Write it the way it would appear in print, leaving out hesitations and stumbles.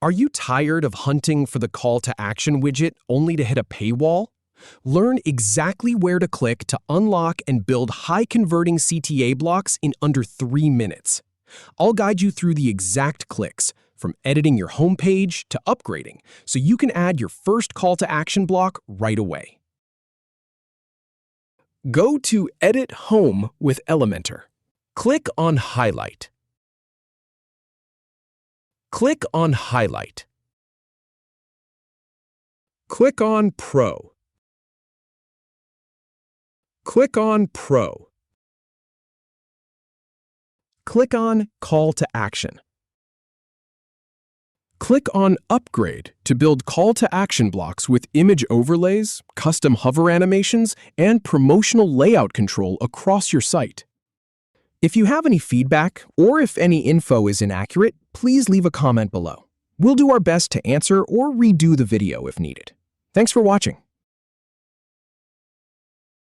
Are you tired of hunting for the call to action widget only to hit a paywall? Learn exactly where to click to unlock and build high-converting CTA blocks in under 3 minutes. I'll guide you through the exact clicks, from editing your homepage to upgrading, so you can add your first call to action block right away. Go to Edit Home with Elementor. Click on Highlight. Click on Highlight. Click on Pro. Click on Pro. Click on Call to Action. Click on Upgrade to build call to action blocks with image overlays, custom hover animations, and promotional layout control across your site. If you have any feedback or if any info is inaccurate, please leave a comment below. We'll do our best to answer or redo the video if needed. Thanks for watching.